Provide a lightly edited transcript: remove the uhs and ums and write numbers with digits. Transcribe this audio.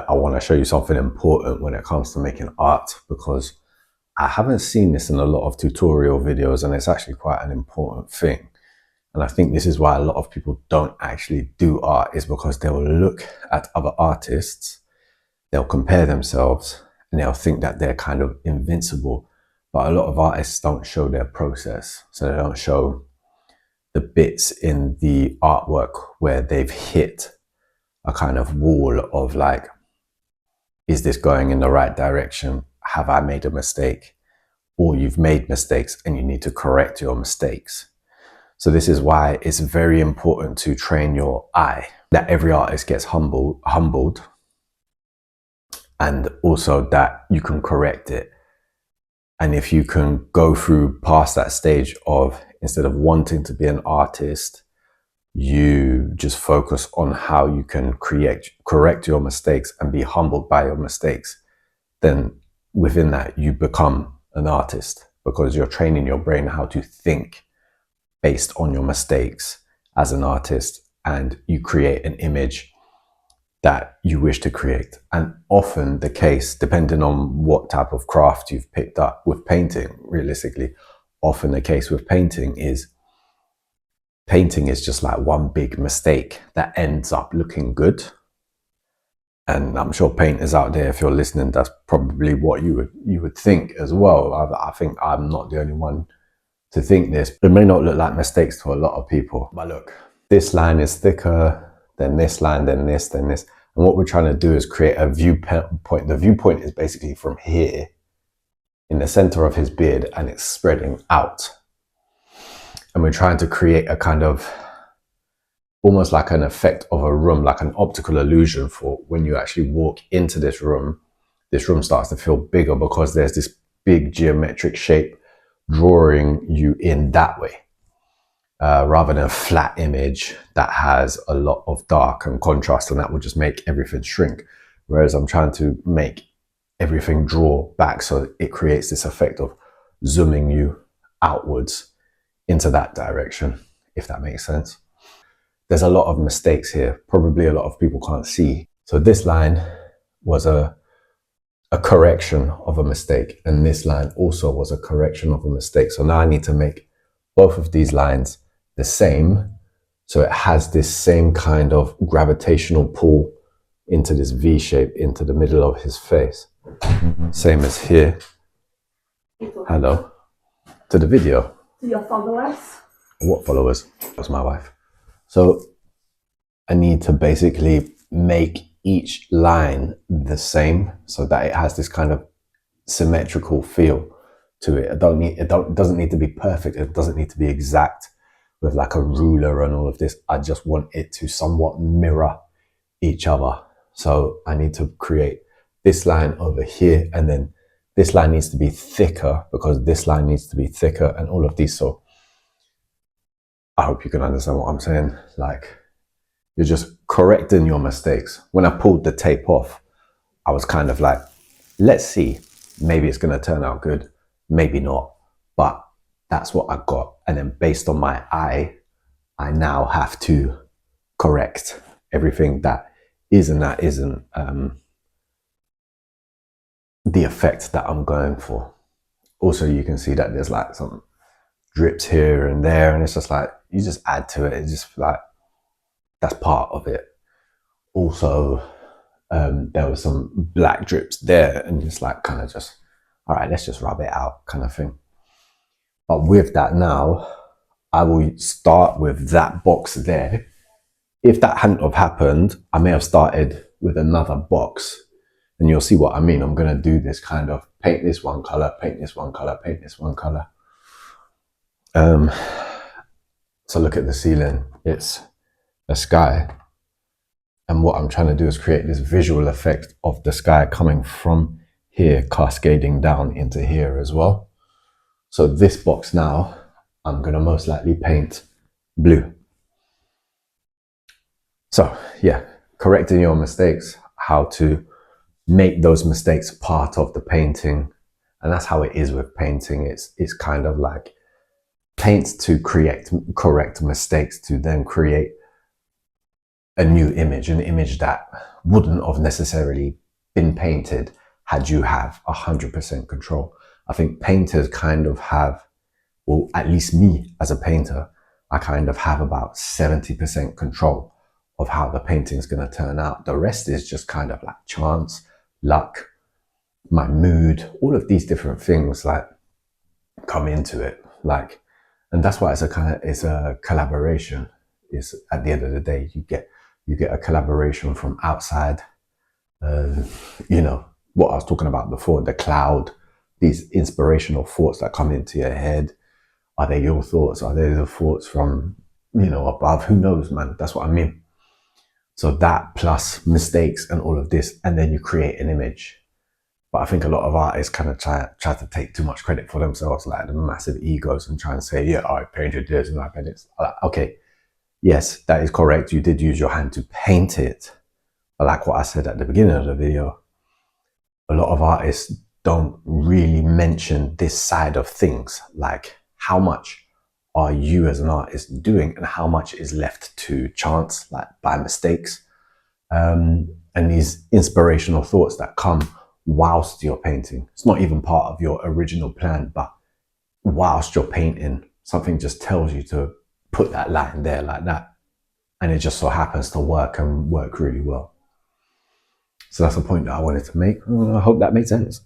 I want to show you something important when it comes to making art, because I haven't seen this in a lot of tutorial videos, and it's actually quite an important thing. And I think this is why a lot of people don't actually do art, is because they will look at other artists, they'll compare themselves, and they'll think that they're kind of invincible. But a lot of artists don't show their process. So they don't show the bits in the artwork where they've hit a kind of wall of like, is this going in the right direction? Have I made a mistake? Or you've made mistakes and you need to correct your mistakes. So this is why it's very important to train your eye, that every artist gets humbled, and also that you can correct it. And if you can go through past that stage of, instead of wanting to be an artist, you just focus on how you can correct your mistakes and be humbled by your mistakes, then within that you become an artist, because you're training your brain how to think based on your mistakes as an artist, and you create an image that you wish to create. And often the case, depending on what type of craft you've picked up with painting, realistically, often the case with painting is just like one big mistake that ends up looking good. And I'm sure painters out there, if you're listening, that's probably what you would think as well. I think I'm not the only one to think this. It may not look like mistakes to a lot of people, but look, this line is thicker than this line, then this, then this. And what we're trying to do is create a viewpoint. The viewpoint is basically from here in the center of his beard, and it's spreading out. And we're trying to create a kind of, almost like an effect of a room, like an optical illusion for when you actually walk into this room starts to feel bigger because there's this big geometric shape drawing you in that way, rather than a flat image that has a lot of dark and contrast, and that will just make everything shrink. Whereas I'm trying to make everything draw back, so it creates this effect of zooming you outwards into that direction, if that makes sense. There's a lot of mistakes here, probably a lot of people can't see. So this line was a correction of a mistake, and this line also was a correction of a mistake. So now I need to make both of these lines the same, so it has this same kind of gravitational pull into this V shape into the middle of his face. Same as here. Hello. To the video. To your followers. What followers? That's my wife. So I need to basically make each line the same so that it has this kind of symmetrical feel to it. It doesn't need to be perfect. It doesn't need to be exact with like a ruler and all of this. I just want it to somewhat mirror each other. So I need to create this line over here, and then this line needs to be thicker because this line needs to be thicker, and all of these. So I hope you can understand what I'm saying. Like, you're just correcting your mistakes. When I pulled the tape off, I was kind of like, let's see, maybe it's going to turn out good, maybe not, but that's what I got. And then based on my eye, I now have to correct everything that is and that isn't the effect that I'm going for. Also, you can see that there's like some drips here and there, and it's just like, you just add to it. It's just like, that's part of it. Also, there was some black drips there, and it's like kind of just, all right, let's just rub it out kind of thing. But with that now, I will start with that box there. If that hadn't have happened, I may have started with another box, and you'll see what I mean. I'm going to do this kind of paint this one color, paint this one color, paint this one color. So look at the ceiling. It's a sky, and what I'm trying to do is create this visual effect of the sky coming from here, cascading down into here as well. So this box now, I'm going to most likely paint blue. So yeah, correcting your mistakes, how to make those mistakes part of the painting. And that's how it is with painting. It's kind of like paint to correct mistakes, to then create a new image, an image that wouldn't have necessarily been painted had you have 100% control. I think painters kind of have, well, at least me as a painter, I kind of have about 70% control of how the painting's going to turn out. The rest is just kind of like chance, luck, my mood, all of these different things like come into it. Like, and that's why it's a collaboration. Is at the end of the day, you get a collaboration from outside. You know, what I was talking about before, the cloud, these inspirational thoughts that come into your head. Are they your thoughts? Are they the thoughts from, above? Who knows, man? That's what I mean. So that plus mistakes and all of this, and then you create an image. But I think a lot of artists kind of try to take too much credit for themselves, like the massive egos, and try and say, yeah, I painted this and I painted this. Okay, yes, that is correct. You did use your hand to paint it. But like what I said at the beginning of the video, a lot of artists don't really mention this side of things, like how much are you as an artist doing and how much is left to chance, like by mistakes, and these inspirational thoughts that come whilst you're painting. It's not even part of your original plan, but whilst you're painting, something just tells you to put that line there like that, and it just so happens to work and work really well. So that's the point that I wanted to make. I hope that made sense.